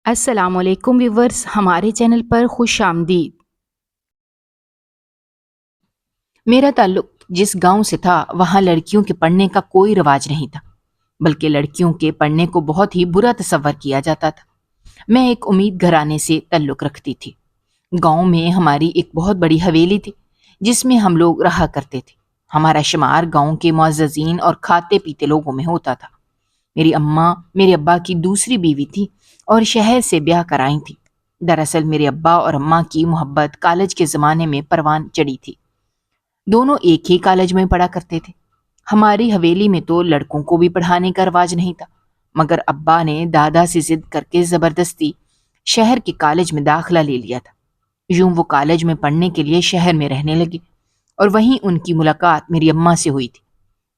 السلام علیکم ویورز، ہمارے چینل پر خوش آمدید۔ میرا تعلق جس گاؤں سے تھا وہاں لڑکیوں کے پڑھنے کا کوئی رواج نہیں تھا، بلکہ لڑکیوں کے پڑھنے کو بہت ہی برا تصور کیا جاتا تھا۔ میں ایک امید گھرانے سے تعلق رکھتی تھی۔ گاؤں میں ہماری ایک بہت بڑی حویلی تھی جس میں ہم لوگ رہا کرتے تھے۔ ہمارا شمار گاؤں کے معززین اور کھاتے پیتے لوگوں میں ہوتا تھا۔ میری اماں میرے ابا کی دوسری بیوی تھی اور شہر سے بیاہ کرائی تھی۔ دراصل میرے ابا اور اماں کی محبت کالج کے زمانے میں پروان چڑھی تھی۔ دونوں ایک ہی کالج میں پڑھا کرتے تھے۔ ہماری حویلی میں تو لڑکوں کو بھی پڑھانے کا رواج نہیں تھا، مگر ابا نے دادا سے ضد کر کے زبردستی شہر کے کالج میں داخلہ لے لیا تھا۔ یوں وہ کالج میں پڑھنے کے لیے شہر میں رہنے لگے اور وہیں ان کی ملاقات میری اماں سے ہوئی تھی۔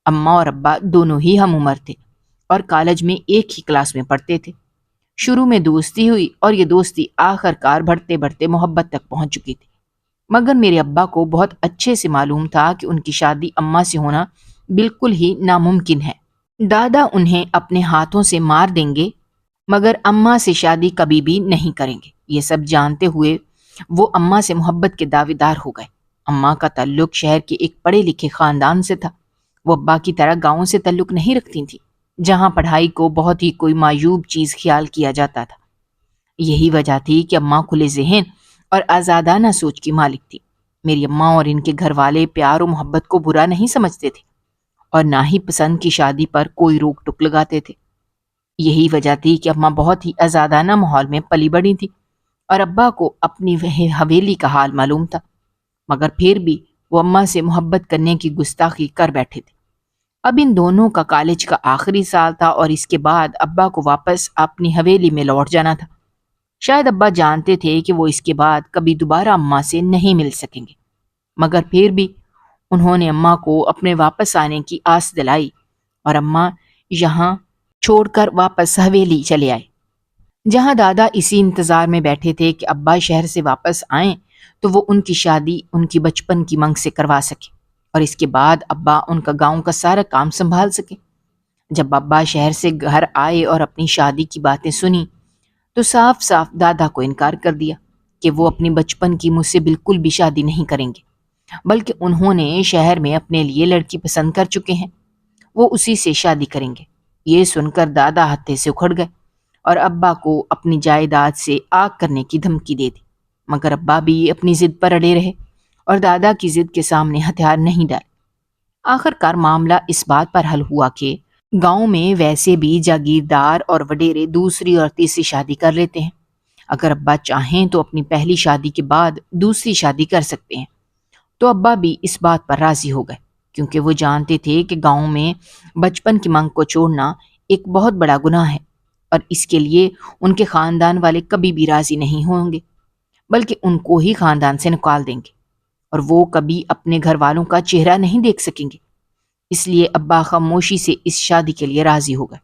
اماں اور ابا دونوں ہی ہم عمر تھے اور کالج میں ایک ہی کلاس میں پڑھتے تھے۔ شروع میں دوستی ہوئی اور یہ دوستی آخر کار بڑھتے بڑھتے محبت تک پہنچ چکی تھی، مگر میرے ابا کو بہت اچھے سے معلوم تھا کہ ان کی شادی اماں سے ہونا بالکل ہی ناممکن ہے۔ دادا انہیں اپنے ہاتھوں سے مار دیں گے مگر اماں سے شادی کبھی بھی نہیں کریں گے۔ یہ سب جانتے ہوئے وہ اماں سے محبت کے دعویدار ہو گئے۔ اماں کا تعلق شہر کے ایک پڑھے لکھے خاندان سے تھا۔ وہ ابا کی طرح گاؤں سے تعلق نہیں رکھتی تھی جہاں پڑھائی کو بہت ہی کوئی معیوب چیز خیال کیا جاتا تھا۔ یہی وجہ تھی کہ اماں کھلے ذہن اور آزادانہ سوچ کی مالک تھی۔ میری اماں اور ان کے گھر والے پیار و محبت کو برا نہیں سمجھتے تھے اور نہ ہی پسند کی شادی پر کوئی روک ٹوک لگاتے تھے۔ یہی وجہ تھی کہ اماں بہت ہی آزادانہ ماحول میں پلی بڑھی تھی اور ابا کو اپنی حویلی کا حال معلوم تھا، مگر پھر بھی وہ اماں سے محبت کرنے کی گستاخی کر بیٹھے تھے۔ اب ان دونوں کا کالج کا آخری سال تھا اور اس کے بعد ابا کو واپس اپنی حویلی میں لوٹ جانا تھا۔ شاید ابا جانتے تھے کہ وہ اس کے بعد کبھی دوبارہ اماں سے نہیں مل سکیں گے، مگر پھر بھی انہوں نے اماں کو اپنے واپس آنے کی آس دلائی اور اماں یہاں چھوڑ کر واپس حویلی چلے آئے۔ جہاں دادا اسی انتظار میں بیٹھے تھے کہ ابا شہر سے واپس آئیں تو وہ ان کی شادی ان کی بچپن کی منگ سے کروا سکے اور اس کے بعد ابا ان کا گاؤں کا سارا کام سنبھال سکے۔ جب ابا شہر سے گھر آئے اور اپنی شادی کی باتیں سنی تو صاف صاف دادا کو انکار کر دیا کہ وہ اپنی بچپن کی مجھ سے بالکل بھی شادی نہیں کریں گے، بلکہ انہوں نے شہر میں اپنے لیے لڑکی پسند کر چکے ہیں، وہ اسی سے شادی کریں گے۔ یہ سن کر دادا ہتھے سے اکھڑ گئے اور ابا کو اپنی جائیداد سے آگ کرنے کی دھمکی دے دی، مگر ابا بھی اپنی ضد پر اڑے رہے اور دادا کی ضد کے سامنے ہتھیار نہیں ڈالے۔ آخر کار معاملہ اس بات پر حل ہوا کہ گاؤں میں ویسے بھی جاگیردار اور وڈیرے دوسری اور تیسری شادی کر لیتے ہیں۔ اگر ابا چاہیں تو اپنی پہلی شادی کے بعد دوسری شادی کر سکتے ہیں۔ تو ابا بھی اس بات پر راضی ہو گئے کیونکہ وہ جانتے تھے کہ گاؤں میں بچپن کی مانگ کو چھوڑنا ایک بہت بڑا گناہ ہے اور اس کے لیے ان کے خاندان والے کبھی بھی راضی نہیں ہوں گے، بلکہ ان کو ہی خاندان سے نکال دیں گے اور وہ کبھی اپنے گھر والوں کا چہرہ نہیں دیکھ سکیں گے۔ اس لیے ابا خاموشی سے اس شادی کے لیے راضی ہو گئے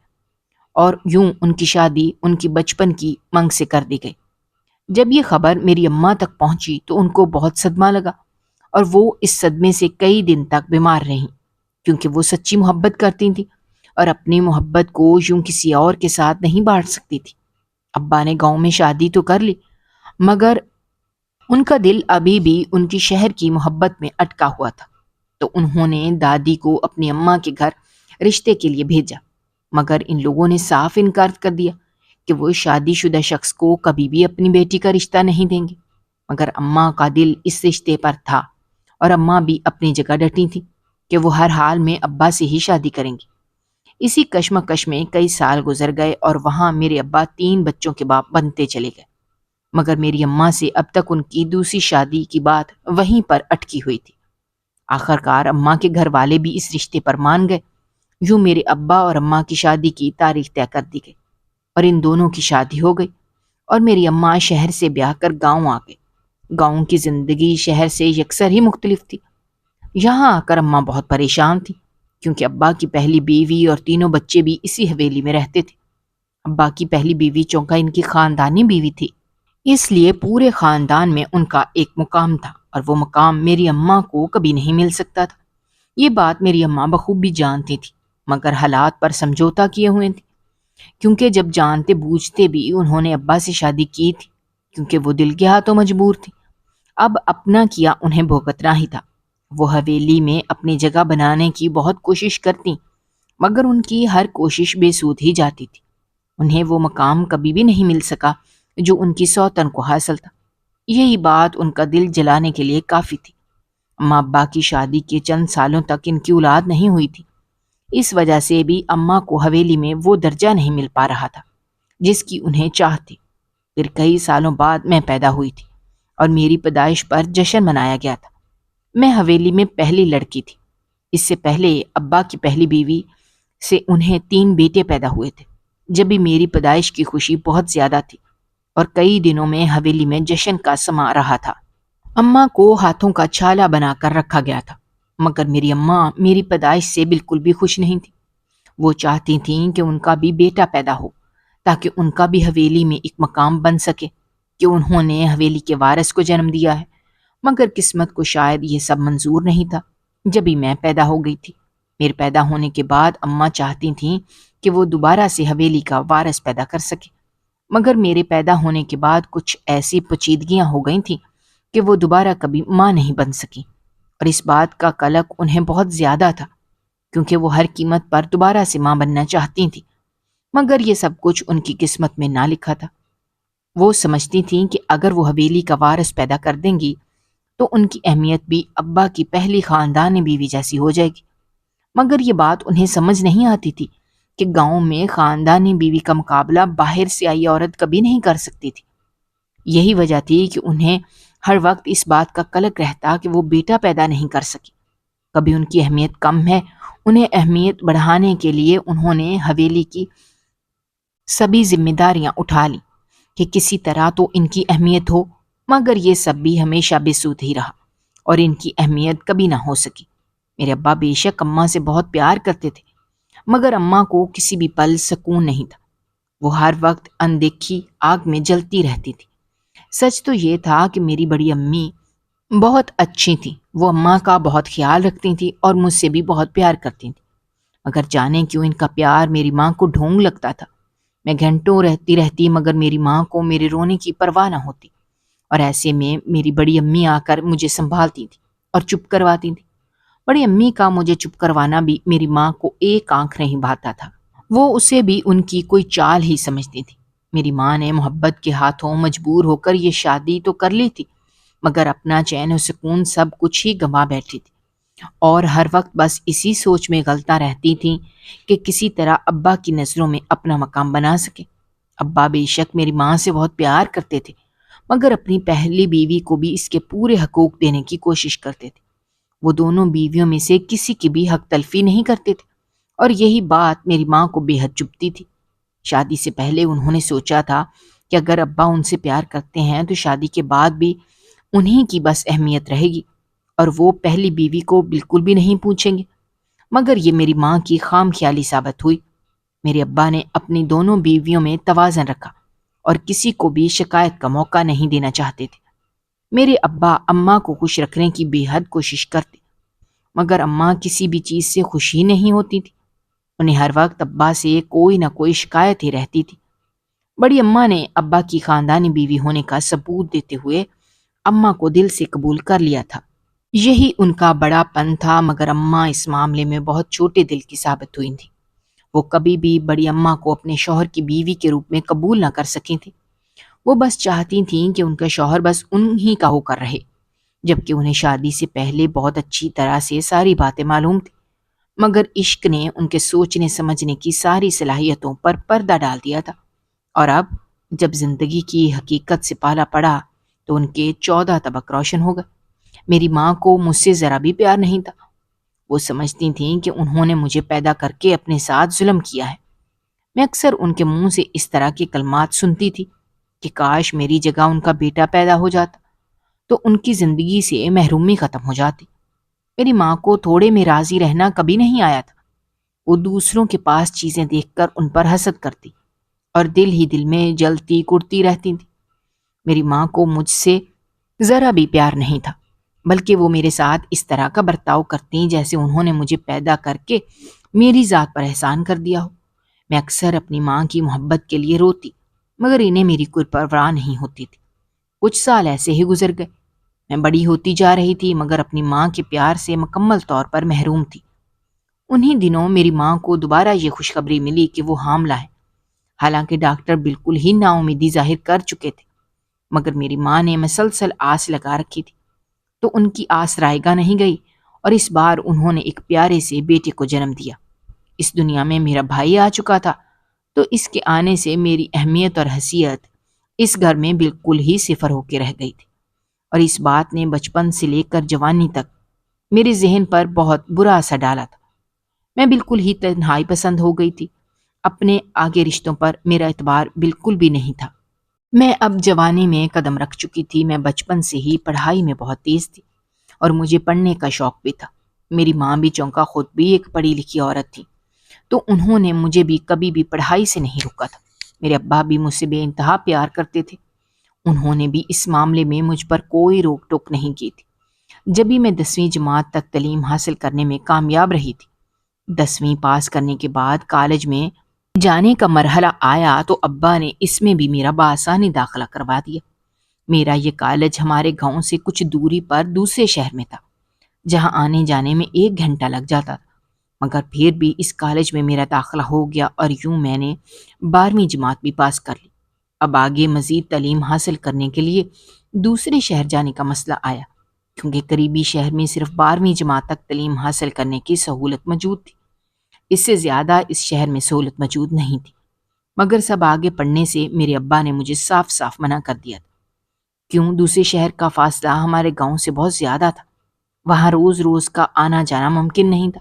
اور یوں ان کی شادی ان کی بچپن کی منگ سے کر دی گئی۔ جب یہ خبر میری اماں تک پہنچی تو ان کو بہت صدمہ لگا اور وہ اس صدمے سے کئی دن تک بیمار رہیں، کیونکہ وہ سچی محبت کرتی تھیں اور اپنی محبت کو یوں کسی اور کے ساتھ نہیں بانٹ سکتی تھی۔ ابا نے گاؤں میں شادی تو کر لی مگر ان کا دل ابھی بھی ان کی شہر کی محبت میں اٹکا ہوا تھا، تو انہوں نے دادی کو اپنی اماں کے گھر رشتے کے لیے بھیجا، مگر ان لوگوں نے صاف انکار کر دیا کہ وہ شادی شدہ شخص کو کبھی بھی اپنی بیٹی کا رشتہ نہیں دیں گے۔ مگر اماں کا دل اس رشتے پر تھا اور اماں بھی اپنی جگہ ڈٹی تھی کہ وہ ہر حال میں ابا سے ہی شادی کریں گی۔ اسی کشمکش میں کئی سال گزر گئے اور وہاں میرے ابا 3 بچوں کے باپ بنتے چلے گئے، مگر میری اماں سے اب تک ان کی دوسری شادی کی بات وہیں پر اٹکی ہوئی تھی۔ آخر کار اماں کے گھر والے بھی اس رشتے پر مان گئے۔ یوں میرے ابا اور اماں کی شادی کی تاریخ طے کر دی گئی اور ان دونوں کی شادی ہو گئی اور میری اماں شہر سے بیاہ کر گاؤں آ گئی۔ گاؤں کی زندگی شہر سے یکسر ہی مختلف تھی۔ یہاں آ کر اماں بہت پریشان تھی کیونکہ ابا کی پہلی بیوی اور 3 بچے بھی اسی حویلی میں رہتے تھے۔ ابا کی پہلی بیوی چونکہ ان کی خاندانی بیوی تھی، اس لیے پورے خاندان میں ان کا ایک مقام تھا اور وہ مقام میری اماں کو کبھی نہیں مل سکتا تھا۔ یہ بات میری اماں بخوبی جانتی تھی مگر حالات پر سمجھوتا کیے ہوئے تھی۔ کیونکہ جب جانتے بوجھتے بھی انہوں نے ابا سے شادی کی تھی، کیونکہ وہ دل کے ہاتھوں مجبور تھی۔ اب اپنا کیا انہیں بھگتنا ہی تھا۔ وہ حویلی میں اپنی جگہ بنانے کی بہت کوشش کرتی، مگر ان کی ہر کوشش بے سود ہی جاتی تھی۔ انہیں وہ مقام کبھی بھی نہیں مل سکا جو ان کی سوتن کو حاصل تھا۔ یہی بات ان کا دل جلانے کے لیے کافی تھی۔ اماں ابا کی شادی کے چند سالوں تک ان کی اولاد نہیں ہوئی تھی۔ اس وجہ سے بھی اماں کو حویلی میں وہ درجہ نہیں مل پا رہا تھا جس کی انہیں چاہ تھی۔ پھر کئی سالوں بعد میں پیدا ہوئی تھی اور میری پیدائش پر جشن منایا گیا تھا۔ میں حویلی میں پہلی لڑکی تھی۔ اس سے پہلے ابا کی پہلی بیوی سے انہیں 3 بیٹے پیدا ہوئے تھے۔ جب بھی میری پیدائش کی خوشی بہت زیادہ تھی اور کئی دنوں میں حویلی میں جشن کا سما رہا تھا۔ اماں کو ہاتھوں کا چھالا بنا کر رکھا گیا تھا، مگر میری اماں میری پیدائش سے بالکل بھی خوش نہیں تھی۔ وہ چاہتی تھیں کہ ان کا بھی بیٹا پیدا ہو تاکہ ان کا بھی حویلی میں ایک مقام بن سکے کہ انہوں نے حویلی کے وارث کو جنم دیا ہے۔ مگر قسمت کو شاید یہ سب منظور نہیں تھا۔ جبھی میں پیدا ہو گئی تھی، میرے پیدا ہونے کے بعد اماں چاہتی تھیں کہ وہ دوبارہ سے حویلی کا وارث پیدا کر سکے، مگر میرے پیدا ہونے کے بعد کچھ ایسی پیچیدگیاں ہو گئی تھیں کہ وہ دوبارہ کبھی ماں نہیں بن سکی، اور اس بات کا قلق انہیں بہت زیادہ تھا کیونکہ وہ ہر قیمت پر دوبارہ سے ماں بننا چاہتی تھیں، مگر یہ سب کچھ ان کی قسمت میں نہ لکھا تھا۔ وہ سمجھتی تھیں کہ اگر وہ حویلی کا وارث پیدا کر دیں گی تو ان کی اہمیت بھی ابا کی پہلی خاندانی بیوی جیسی ہو جائے گی، مگر یہ بات انہیں سمجھ نہیں آتی تھی کہ گاؤں میں خاندانی بیوی کا مقابلہ باہر سے آئی عورت کبھی نہیں کر سکتی تھی۔ یہی وجہ تھی کہ انہیں ہر وقت اس بات کا قلق رہتا کہ وہ بیٹا پیدا نہیں کر سکی۔ کبھی ان کی اہمیت کم ہے، انہیں اہمیت بڑھانے کے لیے انہوں نے حویلی کی سبھی ذمہ داریاں اٹھا لیں کہ کسی طرح تو ان کی اہمیت ہو، مگر یہ سب بھی ہمیشہ بے سود ہی رہا اور ان کی اہمیت کبھی نہ ہو سکی۔ میرے ابا بے شک اماں سے بہت پیار کرتے تھے، مگر اماں کو کسی بھی پل سکون نہیں تھا۔ وہ ہر وقت اندیکھی آگ میں جلتی رہتی تھی۔ سچ تو یہ تھا کہ میری بڑی امی بہت اچھی تھیں، وہ اماں کا بہت خیال رکھتی تھیں اور مجھ سے بھی بہت پیار کرتی تھیں، مگر جانے کیوں ان کا پیار میری ماں کو ڈھونگ لگتا تھا۔ میں گھنٹوں رہتی مگر میری ماں کو میرے رونے کی پرواہ نہ ہوتی، اور ایسے میں میری بڑی امی آ کر مجھے سنبھالتی تھیں اور چپ کرواتی تھیں۔ بڑی امی کا مجھے چپ کروانا بھی میری ماں کو ایک آنکھ نہیں بھاتا تھا، وہ اسے بھی ان کی کوئی چال ہی سمجھتی تھی۔ میری ماں نے محبت کے ہاتھوں مجبور ہو کر یہ شادی تو کر لی تھی، مگر اپنا چین و سکون سب کچھ ہی گنوا بیٹھی تھی، اور ہر وقت بس اسی سوچ میں غلطاں رہتی تھیں کہ کسی طرح ابا کی نظروں میں اپنا مقام بنا سکے۔ ابا بے شک میری ماں سے بہت پیار کرتے تھے، مگر اپنی پہلی بیوی کو بھی اس کے پورے حقوق دینے کی کوشش کرتے تھے۔ وہ دونوں بیویوں میں سے کسی کی بھی حق تلفی نہیں کرتے تھے، اور یہی بات میری ماں کو بے حد چبھتی تھی۔ شادی سے پہلے انہوں نے سوچا تھا کہ اگر ابا ان سے پیار کرتے ہیں تو شادی کے بعد بھی انہی کی بس اہمیت رہے گی اور وہ پہلی بیوی کو بالکل بھی نہیں پوچھیں گے، مگر یہ میری ماں کی خام خیالی ثابت ہوئی۔ میرے ابا نے اپنی دونوں بیویوں میں توازن رکھا اور کسی کو بھی شکایت کا موقع نہیں دینا چاہتے تھے۔ میرے ابا اماں کو خوش رکھنے کی بے حد کوشش کرتے، مگر اماں کسی بھی چیز سے خوش ہی نہیں ہوتی تھی۔ انہیں ہر وقت ابا سے کوئی نہ کوئی شکایت ہی رہتی تھی۔ بڑی اماں نے ابا کی خاندانی بیوی ہونے کا ثبوت دیتے ہوئے اماں کو دل سے قبول کر لیا تھا۔ یہی ان کا بڑا پن تھا، مگر اماں اس معاملے میں بہت چھوٹے دل کی ثابت ہوئی تھیں۔ وہ کبھی بھی بڑی اماں کو اپنے شوہر کی بیوی کے روپ میں قبول نہ کر سکی تھیں۔ وہ بس چاہتی تھیں کہ ان کا شوہر بس انہی کا ہو کر رہے، جبکہ انہیں شادی سے پہلے بہت اچھی طرح سے ساری باتیں معلوم تھیں، مگر عشق نے ان کے سوچنے سمجھنے کی ساری صلاحیتوں پر پردہ ڈال دیا تھا، اور اب جب زندگی کی حقیقت سے پالا پڑا تو ان کے 14 طبق روشن ہو گئے۔ میری ماں کو مجھ سے ذرا بھی پیار نہیں تھا۔ وہ سمجھتی تھیں کہ انہوں نے مجھے پیدا کر کے اپنے ساتھ ظلم کیا ہے۔ میں اکثر ان کے منہ سے اس طرح کے کلمات سنتی تھی کہ کاش میری جگہ ان کا بیٹا پیدا ہو جاتا تو ان کی زندگی سے محرومی ختم ہو جاتی۔ میری ماں کو تھوڑے میں راضی رہنا کبھی نہیں آیا تھا۔ وہ دوسروں کے پاس چیزیں دیکھ کر ان پر حسد کرتی اور دل ہی دل میں جلتی کڑتی رہتی تھی۔ میری ماں کو مجھ سے ذرا بھی پیار نہیں تھا، بلکہ وہ میرے ساتھ اس طرح کا برتاؤ کرتی جیسے انہوں نے مجھے پیدا کر کے میری ذات پر احسان کر دیا ہو۔ میں اکثر اپنی ماں کی محبت کے لیے روتی، مگر انہیں میری کوئی پرواہ نہیں ہوتی تھی۔ کچھ سال ایسے ہی گزر گئے۔ میں بڑی ہوتی جا رہی تھی مگر اپنی ماں کے پیار سے مکمل طور پر محروم تھی۔ انہی دنوں میری ماں کو دوبارہ یہ خوشخبری ملی کہ وہ حاملہ ہے۔ حالانکہ ڈاکٹر بالکل ہی نا امیدی ظاہر کر چکے تھے، مگر میری ماں نے مسلسل آس لگا رکھی تھی، تو ان کی آس رائے گاہ نہیں گئی، اور اس بار انہوں نے ایک پیارے سے بیٹے کو جنم دیا۔ اس دنیا میں میرا بھائی آ چکا تھا، تو اس کے آنے سے میری اہمیت اور حیثیت اس گھر میں بالکل ہی صفر ہو کے رہ گئی تھی، اور اس بات نے بچپن سے لے کر جوانی تک میرے ذہن پر بہت برا اثر ڈالا تھا۔ میں بالکل ہی تنہائی پسند ہو گئی تھی۔ اپنے آگے رشتوں پر میرا اعتبار بالکل بھی نہیں تھا۔ میں اب جوانی میں قدم رکھ چکی تھی۔ میں بچپن سے ہی پڑھائی میں بہت تیز تھی، اور مجھے پڑھنے کا شوق بھی تھا۔ میری ماں بھی چونکہ خود بھی ایک پڑھی لکھی عورت تھی، تو انہوں نے مجھے بھی کبھی بھی پڑھائی سے نہیں روکا تھا۔ میرے ابا بھی مجھ سے بے انتہا پیار کرتے تھے۔ انہوں نے بھی اس معاملے میں مجھ پر کوئی روک ٹوک نہیں کی تھی۔ جب بھی میں 10ویں جماعت تک تعلیم حاصل کرنے میں کامیاب رہی تھی، 10ویں پاس کرنے کے بعد کالج میں جانے کا مرحلہ آیا تو ابا نے اس میں بھی میرا بآسانی داخلہ کروا دیا۔ میرا یہ کالج ہمارے گاؤں سے کچھ دوری پر دوسرے شہر میں تھا، جہاں آنے جانے میں 1 گھنٹہ لگ جاتا تھا، مگر پھر بھی اس کالج میں میرا داخلہ ہو گیا، اور یوں میں نے 12ویں جماعت بھی پاس کر لی۔ اب آگے مزید تعلیم حاصل کرنے کے لیے دوسرے شہر جانے کا مسئلہ آیا، کیونکہ قریبی شہر میں صرف 12ویں جماعت تک تعلیم حاصل کرنے کی سہولت موجود تھی۔ اس سے زیادہ اس شہر میں سہولت موجود نہیں تھی، مگر سب آگے پڑھنے سے میرے ابا نے مجھے صاف صاف منع کر دیا تھا۔ کیوں؟ دوسرے شہر کا فاصلہ ہمارے گاؤں سے بہت زیادہ تھا، وہاں روز روز کا آنا جانا ممکن نہیں تھا۔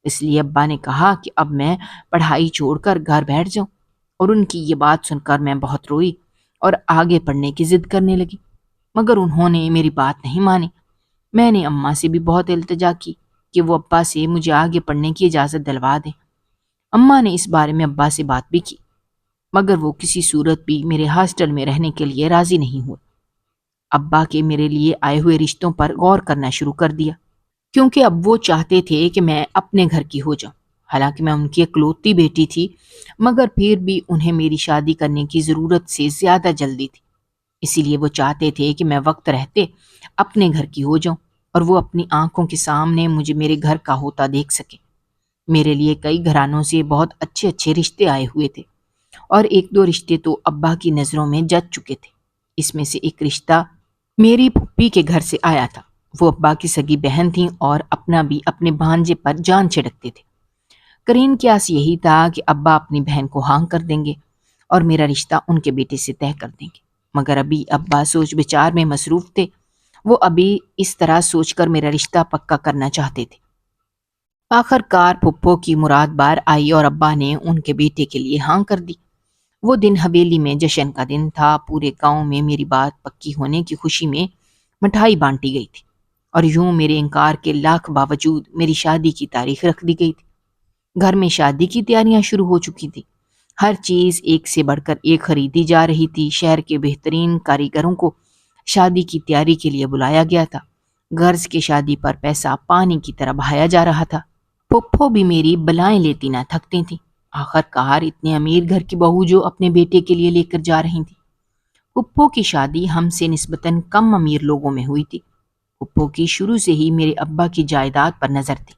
اس لیے ابا نے کہا کہ اب میں پڑھائی چھوڑ کر گھر بیٹھ جاؤں، اور ان کی یہ بات سن کر میں بہت روئی اور آگے پڑھنے کی ضد کرنے لگی، مگر انہوں نے میری بات نہیں مانی۔ میں نے اماں سے بھی بہت التجا کی کہ وہ ابا سے مجھے آگے پڑھنے کی اجازت دلوا دیں۔ اماں نے اس بارے میں ابا سے بات بھی کی، مگر وہ کسی صورت بھی میرے ہاسٹل میں رہنے کے لیے راضی نہیں ہوئے۔ ابا کے میرے لیے آئے ہوئے رشتوں پر غور کرنا شروع کر دیا، کیونکہ اب وہ چاہتے تھے کہ میں اپنے گھر کی ہو جاؤں۔ حالانکہ میں ان کی اکلوتی بیٹی تھی، مگر پھر بھی انہیں میری شادی کرنے کی ضرورت سے زیادہ جلدی تھی۔ اسی لیے وہ چاہتے تھے کہ میں وقت رہتے اپنے گھر کی ہو جاؤں، اور وہ اپنی آنکھوں کے سامنے مجھے میرے گھر کا ہوتا دیکھ سکیں۔ میرے لیے کئی گھرانوں سے بہت اچھے اچھے رشتے آئے ہوئے تھے، اور 1-2 رشتے تو ابا کی نظروں میں جچ چکے تھے۔ اس میں سے ایک رشتہ میری پھوپھی کے گھر سے آیا تھا۔ وہ ابا کی سگی بہن تھیں اور اپنا بھی اپنے بھانجے پر جان چھڑکتے تھے۔ قرین قیاس یہی تھا کہ ابا اپنی بہن کو ہاں کر دیں گے اور میرا رشتہ ان کے بیٹے سے طے کر دیں گے، مگر ابھی ابا سوچ بچار میں مصروف تھے۔ وہ ابھی اس طرح سوچ کر میرا رشتہ پکا کرنا چاہتے تھے۔ آخر کار پھپھو کی مراد بار آئی اور ابا نے ان کے بیٹے کے لیے ہاں کر دی۔ وہ دن حویلی میں جشن کا دن تھا۔ پورے گاؤں میں میری بات پکی ہونے کی خوشی میں مٹھائی بانٹی گئی تھی، اور یوں میرے انکار کے لاکھ باوجود میری شادی کی تاریخ رکھ دی گئی تھی۔ گھر میں شادی کی تیاریاں شروع ہو چکی تھی۔ ہر چیز ایک سے بڑھ کر ایک خریدی جا رہی تھی۔ شہر کے بہترین کاریگروں کو شادی کی تیاری کے لیے بلایا گیا تھا۔ غرض کی شادی پر پیسہ پانی کی طرح بہایا جا رہا تھا۔ پھپھو بھی میری بلائیں لیتی نہ تھکتی تھیں۔ آخر کار اتنے امیر گھر کی بہو جو اپنے بیٹے کے لیے لے کر جا رہی تھی۔ پھپھو کی شادی ہم سے نسبتاً کم امیر لوگوں میں ہوئی تھی۔ پھپھو کی شروع سے ہی میرے ابا کی جائیداد پر نظر تھی۔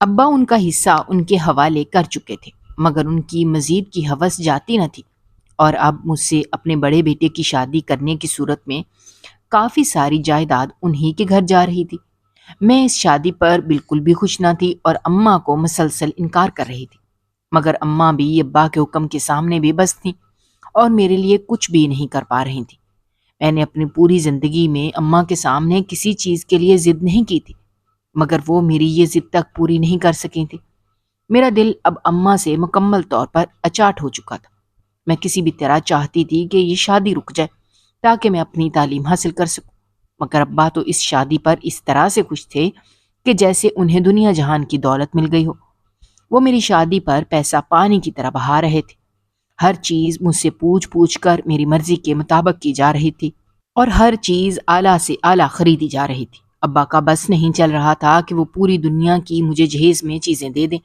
ابا ان کا حصہ ان کے حوالے کر چکے تھے، مگر ان کی مزید کی ہوس جاتی نہ تھی، اور اب مجھ سے اپنے بڑے بیٹے کی شادی کرنے کی صورت میں کافی ساری جائیداد انہی کے گھر جا رہی تھی۔ میں اس شادی پر بالکل بھی خوش نہ تھی اور اماں کو مسلسل انکار کر رہی تھی، مگر اماں بھی ابا کے حکم کے سامنے بے بس تھیں اور میرے لیے کچھ بھی نہیں کر پا رہی تھیں۔ میں نے اپنی پوری زندگی میں اماں کے سامنے کسی چیز کے لیے ضد نہیں کی تھی، مگر وہ میری یہ ضد تک پوری نہیں کر سکی تھی۔ میرا دل اب اماں سے مکمل طور پر اچاٹ ہو چکا تھا۔ میں کسی بھی طرح چاہتی تھی کہ یہ شادی رک جائے تاکہ میں اپنی تعلیم حاصل کر سکوں، مگر ابا تو اس شادی پر اس طرح سے خوش تھے کہ جیسے انہیں دنیا جہان کی دولت مل گئی ہو۔ وہ میری شادی پر پیسہ پانی کی طرح بہا رہے تھے۔ ہر چیز مجھ سے پوچھ پوچھ کر میری مرضی کے مطابق کی جا رہی تھی، اور ہر چیز اعلیٰ سے اعلیٰ خریدی جا رہی تھی۔ ابا کا بس نہیں چل رہا تھا کہ وہ پوری دنیا کی مجھے جہیز میں چیزیں دے دیں۔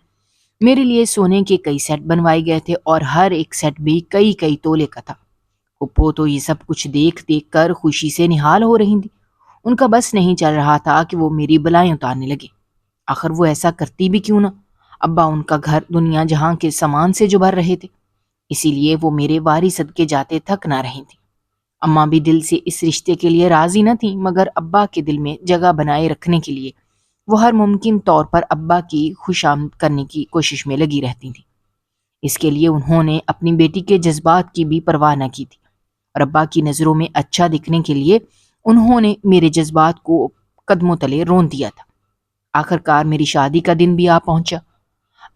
میرے لیے سونے کے کئی سیٹ بنوائے گئے تھے اور ہر ایک سیٹ بھی کئی کئی تولے کا تھا۔ پھپھو تو یہ سب کچھ دیکھ دیکھ کر خوشی سے نہال ہو رہی تھی۔ ان کا بس نہیں چل رہا تھا کہ وہ میری بلائیں اتارنے لگے۔ آخر وہ ایسا کرتی بھی کیوں نہ؟ ابا ان کا گھر دنیا جہاں کے سامان سے جو بھر رہے تھے، اسی لیے وہ میرے واری صدقے جاتے تھک نہ رہی تھی۔ اماں بھی دل سے اس رشتے کے لیے راضی نہ تھی، مگر ابا کے دل میں جگہ بنائے رکھنے کے لیے وہ ہر ممکن طور پر ابا کی خوشامد کرنے کی کوشش میں لگی رہتی تھی۔ اس کے لیے انہوں نے اپنی بیٹی کے جذبات کی بھی پرواہ نہ کی تھی، اور ابا کی نظروں میں اچھا دکھنے کے لیے انہوں نے میرے جذبات کو قدموں تلے رون دیا تھا۔ آخر کار میری شادی کا دن بھی آ پہنچا۔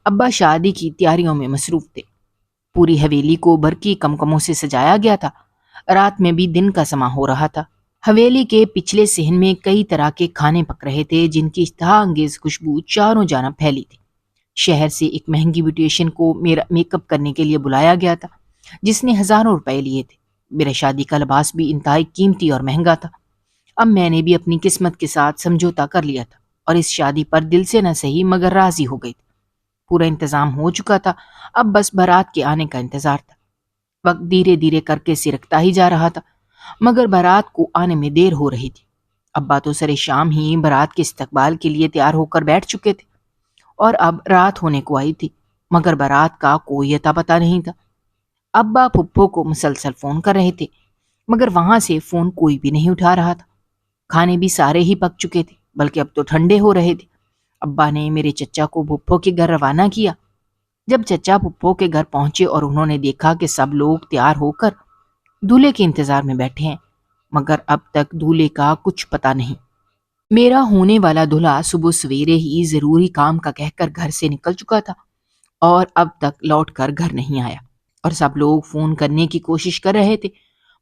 ابا شادی کی تیاریوں میں مصروف تھے۔ پوری حویلی کو برقی کمکموں سے سجایا گیا تھا۔ رات میں بھی دن کا سما ہو رہا تھا۔ حویلی کے پچھلے صحن میں کئی طرح کے کھانے پک رہے تھے، جن کی اشتہا انگیز خوشبو چاروں جانب پھیلی تھی۔ شہر سے ایک مہنگی بیوٹیشین کو میرا میک اپ کرنے کے لیے بلایا گیا تھا، جس نے ہزاروں روپے لیے تھے۔ میرا شادی کا لباس بھی انتہائی قیمتی اور مہنگا تھا۔ اب میں نے بھی اپنی قسمت کے ساتھ سمجھوتا کر لیا تھا اور اس شادی پر دل سے نہ سہی مگر راضی ہو گئی تھی۔ پورا انتظام ہو چکا تھا، اب بس بارات کے آنے کا انتظار تھا۔ وقت دھیرے دھیرے کر کے سرکتا ہی جا رہا تھا، مگر بارات کو آنے میں دیر ہو رہی تھی۔ ابا تو سرے شام ہی بارات کے استقبال کے لیے تیار ہو کر بیٹھ چکے تھے، اور اب رات ہونے کو آئی تھی، مگر بارات کا کوئی اتا پتہ نہیں تھا۔ ابا پھپھو کو مسلسل فون کر رہے تھے، مگر وہاں سے فون کوئی بھی نہیں اٹھا رہا تھا۔ کھانے بھی سارے ہی پک چکے تھے، بلکہ اب تو ٹھنڈے ہو رہے تھے۔ ابا نے میرے چچا کو پھپھو کے گھر روانہ کیا۔ جب چچا پھپھو کے گھر پہنچے اور انہوں نے دیکھا کہ سب لوگ تیار ہو کر دولہے کے انتظار میں بیٹھے ہیں، مگر اب تک دولہے کا کچھ پتہ نہیں۔ میرا ہونے والا دولہا صبح سویرے ہی ضروری کام کا کہہ کر گھر سے نکل چکا تھا اور اب تک لوٹ کر گھر نہیں آیا، اور سب لوگ فون کرنے کی کوشش کر رہے تھے،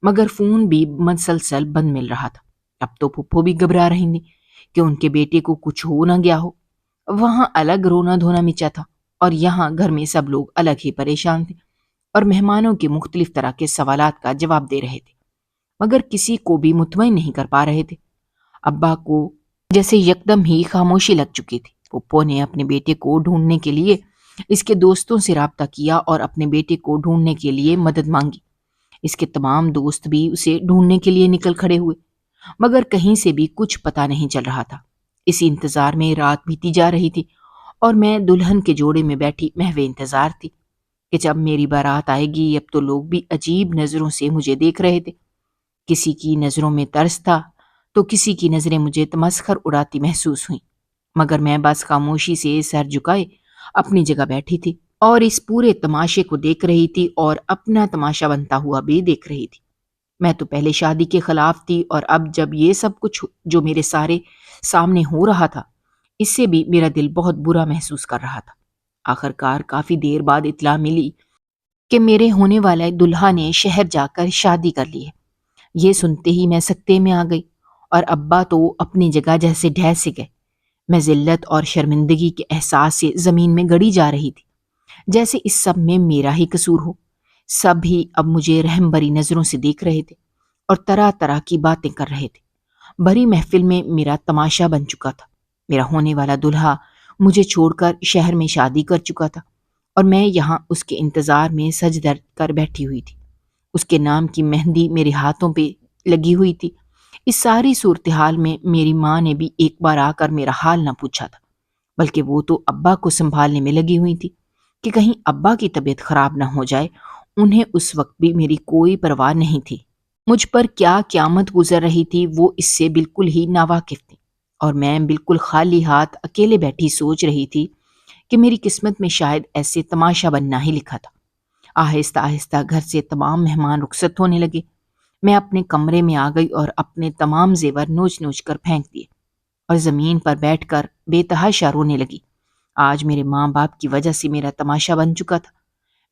مگر فون بھی مسلسل بند مل رہا تھا۔ اب تو پھپھو بھی گھبرا رہی تھی کہ ان کے بیٹے کو کچھ ہو نہ گیا ہو۔ وہاں الگ رونا دھونا مچا تھا، اور یہاں گھر میں سب لوگ الگ ہی پریشان تھے اور مہمانوں کے مختلف طرح کے سوالات کا جواب دے رہے تھے، مگر کسی کو بھی مطمئن نہیں کر پا رہے تھے۔ ابا کو جیسے یکدم ہی خاموشی لگ چکی تھی۔ پھپھو نے اپنے بیٹے کو ڈھونڈنے کے لیے اس کے دوستوں سے رابطہ کیا اور اپنے بیٹے کو ڈھونڈنے کے لیے مدد مانگی۔ اس کے تمام دوست بھی اسے ڈھونڈنے کے لیے نکل کھڑے ہوئے، مگر کہیں سے بھی کچھ پتہ نہیں چل رہا تھا۔ اسی انتظار میں رات بیتی جا رہی تھی، اور میں دلہن کے جوڑے میں بیٹھی محو انتظار تھی کہ جب میری بارات آئے گی۔ اب تو لوگ بھی عجیب نظروں سے مجھے دیکھ رہے تھے۔ کسی کی نظروں میں ترس تھا تو کسی کی نظریں مجھے تمسخر اڑاتی محسوس ہوئیں، مگر میں بس خاموشی سے سر جھکائے اپنی جگہ بیٹھی تھی اور اس پورے تماشے کو دیکھ رہی تھی اور اپنا تماشا بنتا ہوا بھی دیکھ رہی تھی۔ میں تو پہلے شادی کے خلاف تھی، اور اب جب یہ سب کچھ جو میرے سارے سامنے ہو رہا تھا، اس سے بھی میرا دل بہت برا محسوس کر رہا تھا۔ آخر کار کافی دیر بعد اطلاع ملی کہ میرے ہونے والے دلہا نے شہر جا کر شادی کر لی ہے۔ یہ سنتے ہی میں سکتے میں آ گئی، اور ابا تو اپنی جگہ جیسے ڈھہ سے گئے۔ میں ذلت اور شرمندگی کے احساس سے زمین میں گڑی جا رہی تھی، جیسے اس سب میں میرا ہی قصور ہو۔ سب ہی اب مجھے رحم بری نظروں سے دیکھ رہے تھے اور طرح طرح کی باتیں کر رہے تھے۔ بڑی محفل میں میرا تماشا بن چکا تھا۔ میرا ہونے والا دلہا مجھے چھوڑ کر شہر میں شادی کر چکا تھا، اور میں یہاں اس کے انتظار میں سج در کر بیٹھی ہوئی تھی۔ اس کے نام کی مہندی میرے ہاتھوں پہ لگی ہوئی تھی۔ اس ساری صورتحال میں میری ماں نے بھی ایک بار آ کر میرا حال نہ پوچھا تھا، بلکہ وہ تو ابا کو سنبھالنے میں لگی ہوئی تھی کہ کہیں ابا کی طبیعت خراب نہ ہو جائے۔ انہیں اس وقت بھی میری کوئی پرواہ نہیں تھی۔ مجھ پر کیا قیامت گزر رہی تھی وہ اس سے بالکل ہی ناواقف تھی، اور میں بالکل خالی ہاتھ اکیلے بیٹھی سوچ رہی تھی کہ میری قسمت میں شاید ایسے تماشا بننا ہی لکھا تھا۔ آہستہ آہستہ گھر سے تمام مہمان رخصت ہونے لگے۔ میں اپنے کمرے میں آ گئی اور اپنے تمام زیور نوچ نوچ کر پھینک دیے، اور زمین پر بیٹھ کر بے تحاشا رونے لگی۔ آج میرے ماں باپ کی وجہ سے میرا تماشا بن چکا تھا۔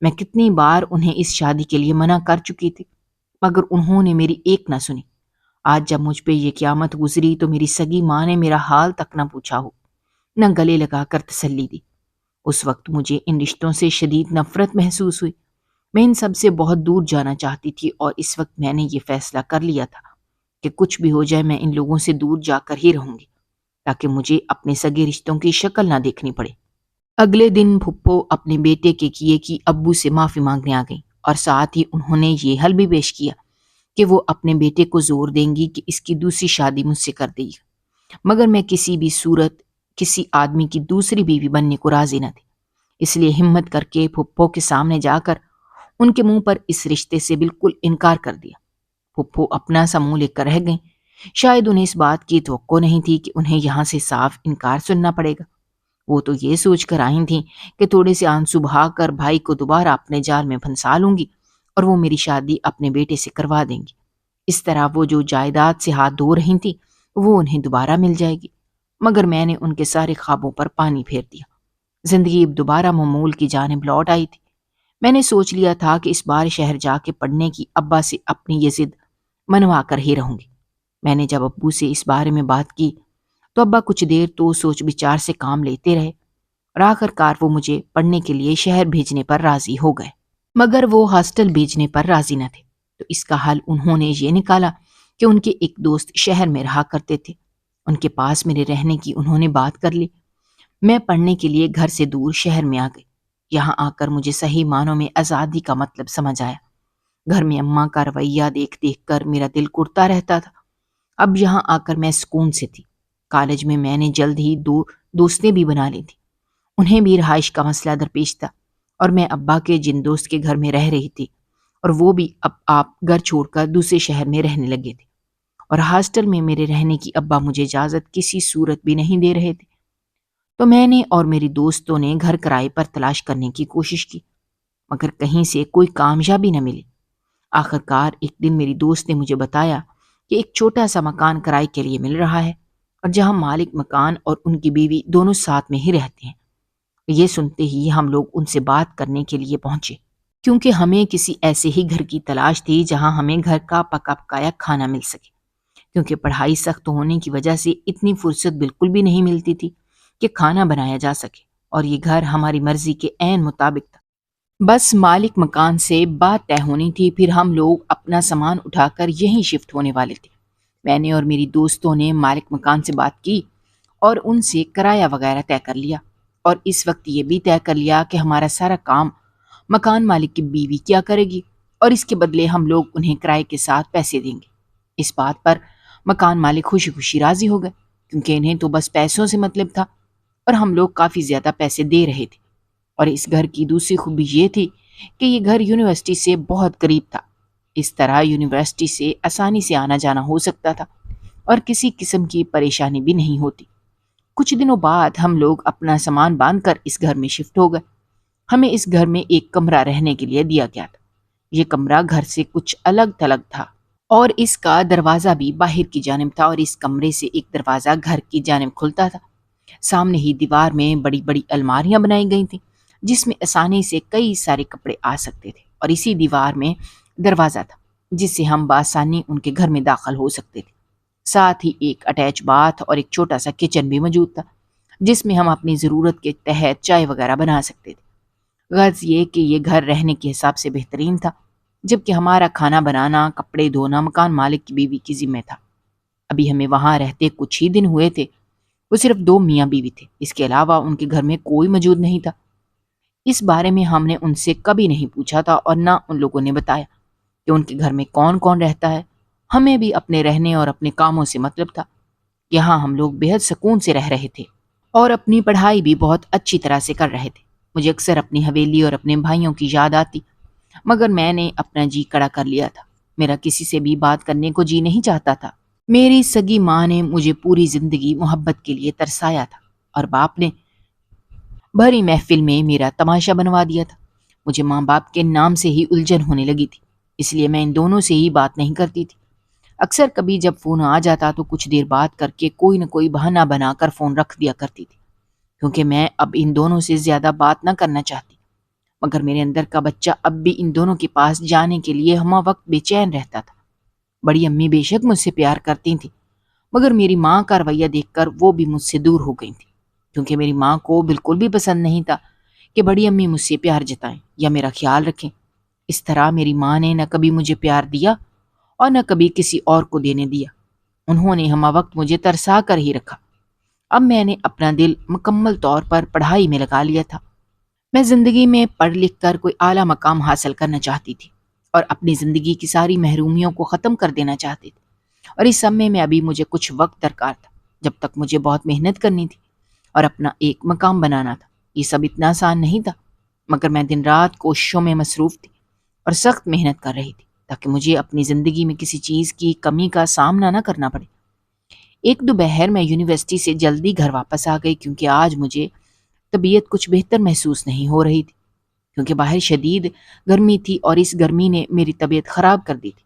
میں کتنی بار انہیں اس شادی کے لیے منع کر چکی تھی، مگر انہوں نے میری ایک نہ سنی۔ آج جب مجھ پہ یہ قیامت گزری تو میری سگی ماں نے میرا حال تک نہ پوچھا ہو، نہ گلے لگا کر تسلی دی۔ اس وقت مجھے ان رشتوں سے شدید نفرت محسوس ہوئی۔ میں ان سب سے بہت دور جانا چاہتی تھی، اور اس وقت میں نے یہ فیصلہ کر لیا تھا کہ کچھ بھی ہو جائے میں ان لوگوں سے دور جا کر ہی رہوں گی، تاکہ مجھے اپنے سگے رشتوں کی شکل نہ دیکھنی پڑے۔ اگلے دن پھپھو اپنے بیٹے کے کیے کی ابو سے معافی مانگنے آ گئی اور ساتھ ہی انہوں نے یہ حل بھی پیش کیا کہ وہ اپنے بیٹے کو زور دیں گی کہ اس کی دوسری شادی مجھ سے کر دے گی، مگر میں کسی بھی صورت کسی آدمی کی دوسری بیوی بننے کو راضی نہ تھی۔ اس لیے ہمت کر کے پھپھو کے سامنے جا کر ان کے منہ پر اس رشتے سے بالکل انکار کر دیا۔ پھپھو اپنا سا منہ لے کر رہ گئیں۔ شاید انہیں اس بات کی توقع نہیں تھی کہ انہیں یہاں سے صاف انکار سننا پڑے گا۔ وہ تو یہ سوچ کر آئی تھیں کہ تھوڑے سے آنسو بہا کر بھائی کو دوبارہ اپنے جال میں پھنسا لوں گی اور وہ میری شادی اپنے بیٹے سے کروا دیں گی۔ اس طرح وہ جو جائیداد سے ہاتھ دھو رہی تھی وہ انہیں دوبارہ مل جائے گی۔ مگر میں نے ان کے سارے خوابوں پر پانی پھیر دیا۔ زندگی اب دوبارہ معمول کی جانب لوٹ آئی تھی۔ میں نے سوچ لیا تھا کہ اس بار شہر جا کے پڑھنے کی ابا سے اپنی یہ ضد منوا کر ہی رہوں گی۔ میں نے جب ابو سے اس بارے میں بات کی تو ابا کچھ دیر تو سوچ بچار سے کام لیتے رہے اور آخر کار وہ مجھے پڑھنے کے لیے شہر بھیجنے پر راضی ہو گئے، مگر وہ ہاسٹل بھیجنے پر راضی نہ تھے۔ تو اس کا حل انہوں نے یہ نکالا کہ ان کے ایک دوست شہر میں رہا کرتے تھے، ان کے پاس میرے رہنے کی انہوں نے بات کر لی۔ میں پڑھنے کے لیے گھر سے دور شہر میں آ گئی۔ یہاں آ کر مجھے صحیح معنوں میں آزادی کا مطلب سمجھ آیا۔ گھر میں اماں کا رویہ دیکھ دیکھ کر میرا دل کرتا رہتا تھا۔ اب یہاں آ کر میں سکون سے تھی۔ کالج میں میں نے جلد ہی دو دوستیں بھی بنا لی تھی۔ انہیں بھی رہائش کا مسئلہ درپیش تھا اور میں ابا کے جن دوست کے گھر میں رہ رہی تھی اور وہ بھی اب آپ گھر چھوڑ کر دوسرے شہر میں رہنے لگے تھے، اور ہاسٹل میں میرے رہنے کی ابا مجھے اجازت کسی صورت بھی نہیں دے رہے تھے۔ تو میں نے اور میری دوستوں نے گھر کرائے پر تلاش کرنے کی کوشش کی، مگر کہیں سے کوئی کامیابی نہ ملی۔ آخر کار ایک دن میری دوست نے مجھے بتایا کہ ایک چھوٹا سا مکان کرائے کے لیے مل رہا ہے اور جہاں مالک مکان اور ان کی بیوی دونوں ساتھ میں ہی رہتے ہیں۔ یہ سنتے ہی ہم لوگ ان سے بات کرنے کے لیے پہنچے، کیونکہ ہمیں کسی ایسے ہی گھر کی تلاش تھی جہاں ہمیں گھر کا پکا پکایا کھانا مل سکے، کیونکہ پڑھائی سخت ہونے کی وجہ سے اتنی فرصت بالکل بھی نہیں ملتی تھی کہ کھانا بنایا جا سکے، اور یہ گھر ہماری مرضی کے عین مطابق تھا۔ بس مالک مکان سے بات طے ہونی تھی، پھر ہم لوگ اپنا سامان اٹھا کر یہیں شفٹ ہونے والے تھے۔ میں نے اور میری دوستوں نے مالک مکان سے بات کی اور ان سے کرایہ وغیرہ طے کر لیا، اور اس وقت یہ بھی طے کر لیا کہ ہمارا سارا کام مکان مالک کی بیوی کیا کرے گی اور اس کے بدلے ہم لوگ انہیں کرائے کے ساتھ پیسے دیں گے۔ اس بات پر مکان مالک خوشی خوشی راضی ہو گئے، کیونکہ انہیں تو بس پیسوں سے مطلب تھا اور ہم لوگ کافی زیادہ پیسے دے رہے تھے۔ اور اس گھر کی دوسری خوبی یہ تھی کہ یہ گھر یونیورسٹی سے بہت قریب تھا۔ اس طرح یونیورسٹی سے آسانی سے آنا جانا ہو سکتا تھا اور کسی قسم کی پریشانی بھی نہیں ہوتی۔ کچھ دنوں بعد ہم لوگ اپنا سامان باندھ کر اس گھر میں شفٹ ہو گئے۔ ہمیں اس گھر میں ایک کمرہ رہنے کے لیے دیا گیا تھا۔ یہ کمرہ گھر سے کچھ الگ تھلگ تھا اور اس کا دروازہ بھی باہر کی جانب تھا، اور اس کمرے سے ایک دروازہ گھر کی جانب کھلتا تھا۔ سامنے ہی دیوار میں بڑی بڑی الماریاں بنائی گئی تھیں جس میں آسانی سے کئی سارے کپڑے آ سکتے تھے، اور اسی دیوار میں دروازہ تھا جس سے ہم بآسانی ان کے گھر میں داخل ہو سکتے تھے۔ ساتھ ہی ایک اٹیچ باتھ اور ایک چھوٹا سا کچن بھی موجود تھا جس میں ہم اپنی ضرورت کے تحت چائے وغیرہ بنا سکتے تھے۔ غرض یہ کہ یہ گھر رہنے کے حساب سے بہترین تھا، جبکہ ہمارا کھانا بنانا، کپڑے دھونا مکان مالک کی بیوی کی ذمہ تھا۔ ابھی ہمیں وہاں رہتے کچھ ہی دن ہوئے تھے۔ وہ صرف 2 میاں بیوی تھے، اس کے علاوہ ان کے گھر میں کوئی موجود نہیں تھا۔ اس بارے میں ہم نے ان سے کبھی نہیں پوچھا تھا اور نہ ان لوگوں نے بتایا کہ ان کے گھر میں کون کون رہتا ہے۔ ہمیں بھی اپنے رہنے اور اپنے کاموں سے مطلب تھا۔ یہاں ہم لوگ بے حد سکون سے رہ رہے تھے اور اپنی پڑھائی بھی بہت اچھی طرح سے کر رہے تھے۔ مجھے اکثر اپنی حویلی اور اپنے بھائیوں کی یاد آتی، مگر میں نے اپنا جی کڑا کر لیا تھا۔ میرا کسی سے بھی بات کرنے کو جی نہیں چاہتا تھا۔ میری سگی ماں نے مجھے پوری زندگی محبت کے لیے ترسایا تھا اور باپ نے بھری محفل میں میرا تماشا بنوا دیا تھا۔ مجھے ماں باپ کے نام سے ہی الجھن ہونے لگی تھی، اس لیے میں ان دونوں سے ہی بات نہیں کرتی تھی۔ اکثر کبھی جب فون آ جاتا تو کچھ دیر بات کر کے کوئی نہ کوئی بہانہ بنا کر فون رکھ دیا کرتی تھی، کیونکہ میں اب ان دونوں سے زیادہ بات نہ کرنا چاہتی۔ مگر میرے اندر کا بچہ اب بھی ان دونوں کے پاس جانے کے لیے ہمہ وقت بے چین رہتا تھا۔ بڑی امی بے شک مجھ سے پیار کرتی تھیں، مگر میری ماں کا رویہ دیکھ کر وہ بھی مجھ سے دور ہو گئی تھیں، کیونکہ میری ماں کو بالکل بھی پسند نہیں تھا کہ بڑی امی مجھ سے پیار جتائیں یا میرا خیال رکھیں۔ اس طرح میری ماں نے نہ کبھی مجھے پیار دیا اور نہ کبھی کسی اور کو دینے دیا۔ انہوں نے ہمہ وقت مجھے ترسا کر ہی رکھا۔ اب میں نے اپنا دل مکمل طور پر پڑھائی میں لگا لیا تھا۔ میں زندگی میں پڑھ لکھ کر کوئی اعلیٰ مقام حاصل کرنا چاہتی تھی اور اپنی زندگی کی ساری محرومیوں کو ختم کر دینا چاہتی تھی، اور اس سب میں ابھی مجھے کچھ وقت درکار تھا، جب تک مجھے بہت محنت کرنی تھی اور اپنا ایک مقام بنانا تھا۔ یہ سب اتنا آسان نہیں تھا، مگر میں دن رات کوششوں میں مصروف تھی اور سخت محنت کر رہی تھی تاکہ مجھے اپنی زندگی میں کسی چیز کی کمی کا سامنا نہ کرنا پڑے۔ ایک دوپہر میں یونیورسٹی سے جلدی گھر واپس آ گئی، کیونکہ آج مجھے طبیعت کچھ بہتر محسوس نہیں ہو رہی تھی، کیونکہ باہر شدید گرمی تھی اور اس گرمی نے میری طبیعت خراب کر دی تھی۔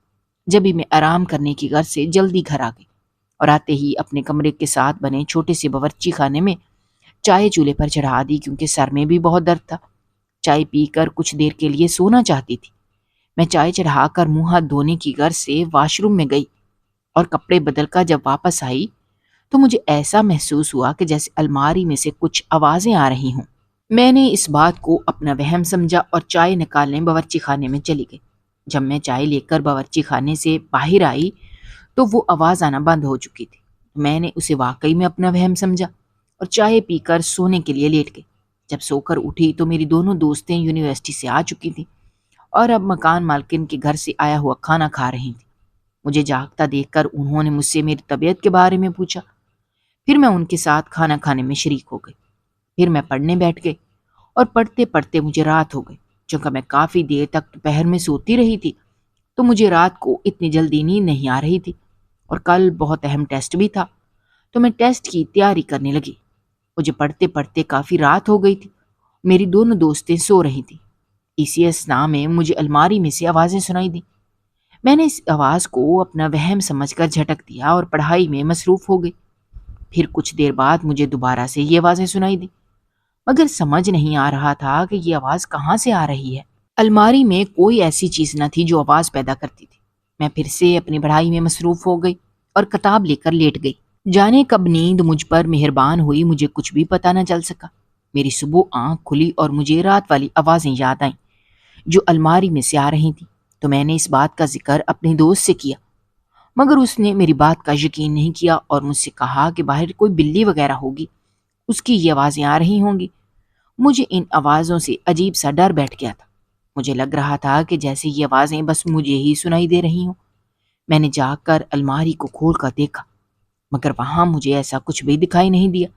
جب ہی میں آرام کرنے کی غرض سے جلدی گھر آ گئی اور آتے ہی اپنے کمرے کے ساتھ بنے چھوٹے سے باورچی خانے میں چائے چولہے پر چڑھا دی، کیونکہ سر میں بھی بہت درد تھا۔ چائے پی کر کچھ دیر کے لیے سونا چاہتی تھی۔ میں چائے چڑھا کر منہ ہاتھ دھونے کی غرض سے واش روم میں گئی اور کپڑے بدل کر جب واپس آئی تو مجھے ایسا محسوس ہوا کہ جیسے الماری میں سے کچھ آوازیں آ رہی ہوں۔ میں نے اس بات کو اپنا وہم سمجھا اور چائے نکالنے باورچی خانے میں چلی گئی۔ جب میں چائے لے کر باورچی خانے سے باہر آئی تو وہ آواز آنا بند ہو چکی تھی۔ میں نے اسے واقعی میں اپنا وہم سمجھا اور چائے پی کر سونے کے لیے لیٹ گئی۔ جب سو کر اٹھی تو میری دونوں دوستیں یونیورسٹی سے آ چکی تھیں اور اب مکان مالکن کے گھر سے آیا ہوا کھانا کھا رہی تھیں۔ مجھے جاگتا دیکھ کر انہوں نے مجھ سے میری طبیعت کے بارے میں پوچھا۔ پھر میں ان کے ساتھ کھانا کھانے میں شریک ہو گئی۔ پھر میں پڑھنے بیٹھ گئی اور پڑھتے پڑھتے مجھے رات ہو گئی۔ چونکہ میں کافی دیر تک دوپہر میں سوتی رہی تھی تو مجھے رات کو اتنی جلدی نیند نہیں آ رہی تھی، اور کل بہت اہم ٹیسٹ بھی تھا تو میں ٹیسٹ کی تیاری کرنے لگی۔ مجھے پڑھتے پڑھتے کافی رات ہو گئی تھی۔ میری دونوں دوستیں سو رہی تھیں۔ اسی اثناء میں مجھے الماری میں سے آوازیں سنائی دیں۔ میں نے اس آواز کو اپنا وہم سمجھ کر جھٹک دیا اور پڑھائی میں مصروف ہو گئی۔ پھر کچھ دیر بعد مجھے دوبارہ سے یہ آوازیں سنائی دیں، مگر سمجھ نہیں آ رہا تھا کہ یہ آواز کہاں سے آ رہی ہے۔ الماری میں کوئی ایسی چیز نہ تھی جو آواز پیدا کرتی تھی۔ میں پھر سے اپنی پڑھائی میں مصروف ہو گئی اور کتاب لے کر لیٹ گئی۔ جانے کب نیند مجھ پر مہربان ہوئی مجھے کچھ بھی پتہ نہ چل سکا۔ میری صبح آنکھ کھلی اور مجھے رات والی آوازیں یاد آئیں جو الماری میں سے آ رہی تھیں، تو میں نے اس بات کا ذکر اپنے دوست سے کیا، مگر اس نے میری بات کا یقین نہیں کیا اور مجھ سے کہا کہ باہر کوئی بلی وغیرہ ہوگی، اس کی یہ آوازیں آ رہی ہوں گی۔ مجھے ان آوازوں سے عجیب سا ڈر بیٹھ گیا تھا۔ مجھے لگ رہا تھا کہ جیسے یہ آوازیں بس مجھے ہی سنائی دے رہی ہوں۔ میں نے جا کر الماری کو کھول کر دیکھا، مگر وہاں مجھے ایسا کچھ بھی دکھائی نہیں دیا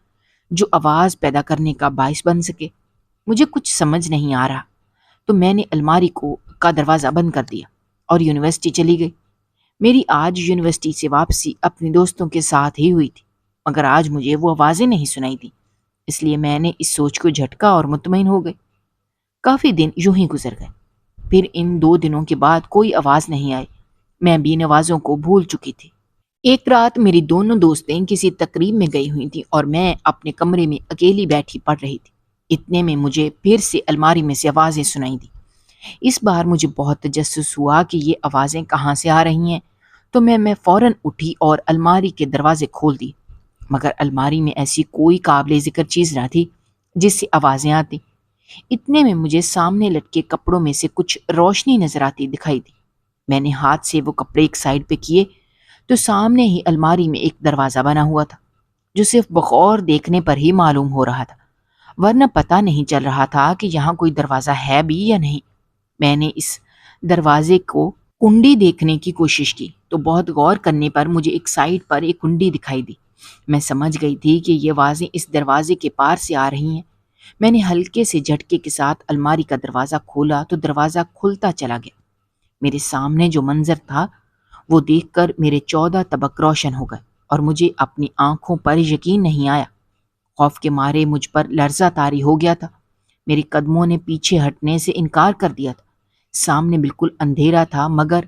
جو آواز پیدا کرنے کا باعث بن سکے۔ مجھے کچھ سمجھ نہیں آ رہا، تو میں نے الماری کا دروازہ بند کر دیا اور یونیورسٹی چلی گئی۔ میری آج یونیورسٹی سے واپسی اپنے دوستوں کے ساتھ ہی ہوئی تھی، مگر آج مجھے وہ آوازیں نہیں سنائی دیں، اس لیے میں نے اس سوچ کو جھٹکا اور مطمئن ہو گئی۔ کافی دن یوں ہی گزر گئے۔ پھر ان 2 دنوں کے بعد کوئی آواز نہیں آئی۔ میں بھی ان آوازوں کو بھول چکی تھی۔ ایک رات میری دونوں دوستیں کسی تقریب میں گئی ہوئی تھیں اور میں اپنے کمرے میں اکیلی بیٹھی پڑھ رہی تھی۔ اتنے میں مجھے پھر سے الماری میں سے آوازیں سنائی دیں۔ اس بار مجھے بہت تجسس ہوا کہ یہ آوازیں کہاں سے آ رہی ہیں، تو میں فوراً اٹھی اور الماری کے دروازے کھول دی، مگر الماری میں ایسی کوئی قابل ذکر چیز نہ تھی جس سے آوازیں آتی۔ اتنے میں مجھے سامنے لٹکے کپڑوں میں سے کچھ روشنی نظر آتی دکھائی دی۔ میں نے ہاتھ سے وہ کپڑے ایک سائڈ پہ کیے تو سامنے ہی الماری میں ایک دروازہ بنا ہوا تھا جو صرف بغور دیکھنے پر ہی معلوم ہو رہا تھا، ورنہ پتہ نہیں چل رہا تھا کہ یہاں کوئی دروازہ ہے بھی یا نہیں۔ میں نے اس دروازے کو کنڈی دیکھنے کی کوشش کی تو بہت غور کرنے پر مجھے ایک سائڈ پر ایک کنڈی دکھائی دی۔ میں سمجھ گئی تھی کہ یہ آوازیں اس دروازے کے پار سے آ رہی ہیں۔ میں نے ہلکے سے جھٹکے کے ساتھ الماری کا دروازہ کھولا تو دروازہ کھلتا چلا گیا۔ میرے سامنے جو منظر تھا وہ دیکھ کر میرے 14 طبق روشن ہو گئے اور مجھے اپنی آنکھوں پر یقین نہیں آیا۔ خوف کے مارے مجھ پر لرزہ طاری ہو گیا تھا۔ میری قدموں نے پیچھے ہٹنے سے انکار کر دیا تھا۔ سامنے بالکل اندھیرا تھا، مگر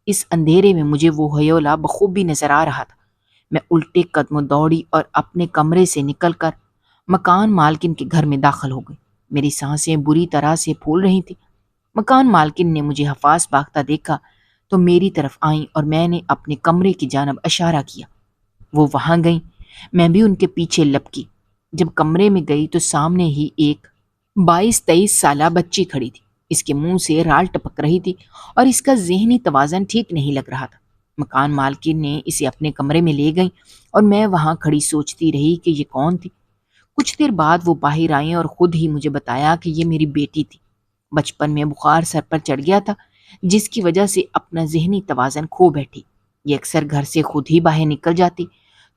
اس اندھیرے میں مجھے وہ ہیولا بخوبی نظر آ رہا تھا۔ میں الٹے قدموں دوڑی اور اپنے کمرے سے نکل کر مکان مالکن کے گھر میں داخل ہو گئی۔ میری سانسیں بری طرح سے پھول رہی تھیں۔ مکان مالکن نے مجھے حفاظ باختہ دیکھا تو میری طرف آئیں اور میں نے اپنے کمرے کی جانب اشارہ کیا۔ وہ وہاں گئیں، میں بھی ان کے پیچھے لپکی۔ جب کمرے میں گئی تو سامنے ہی ایک 22-23 سالہ بچی کھڑی تھی۔ اس کے منہ سے رال ٹپک رہی تھی اور اس کا ذہنی توازن ٹھیک نہیں لگ رہا تھا۔ مکان مالکن نے اسے اپنے کمرے میں لے گئیں اور میں وہاں کھڑی سوچتی رہی کہ یہ کون تھی۔ کچھ دیر بعد وہ باہر آئیں اور خود ہی مجھے بتایا کہ یہ میری بیٹی تھی۔ بچپن میں بخار سر پر چڑھ گیا تھا، جس کی وجہ سے اپنا ذہنی توازن کھو بیٹھی۔ یہ اکثر گھر سے خود ہی باہر نکل جاتی،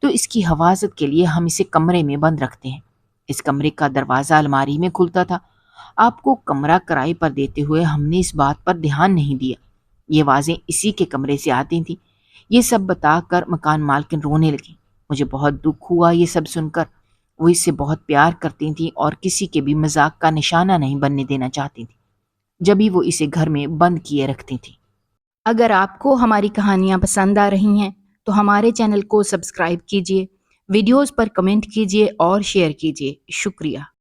تو اس کی حفاظت کے لیے ہم اسے کمرے میں بند رکھتے ہیں۔ اس کمرے کا دروازہ الماری میں کھلتا تھا۔ آپ کو کمرہ کرائے پر دیتے ہوئے ہم نے اس بات پر دھیان نہیں دیا۔ یہ آوازیں اسی کے کمرے سے آتی تھیں۔ یہ سب بتا کر مکان مالکن رونے لگی۔ مجھے بہت دکھ ہوا یہ سب سن کر۔ وہ اس سے بہت پیار کرتی تھیں اور کسی کے بھی مذاق کا نشانہ نہیں بننے دینا چاہتی تھیں، جبھی وہ اسے گھر میں بند کیے رکھتی تھیں۔ اگر آپ کو ہماری کہانیاں پسند آ رہی ہیں تو ہمارے چینل کو سبسکرائب کیجیے، ویڈیوز پر کمنٹ کیجیے اور شیئر کیجیے۔ شکریہ۔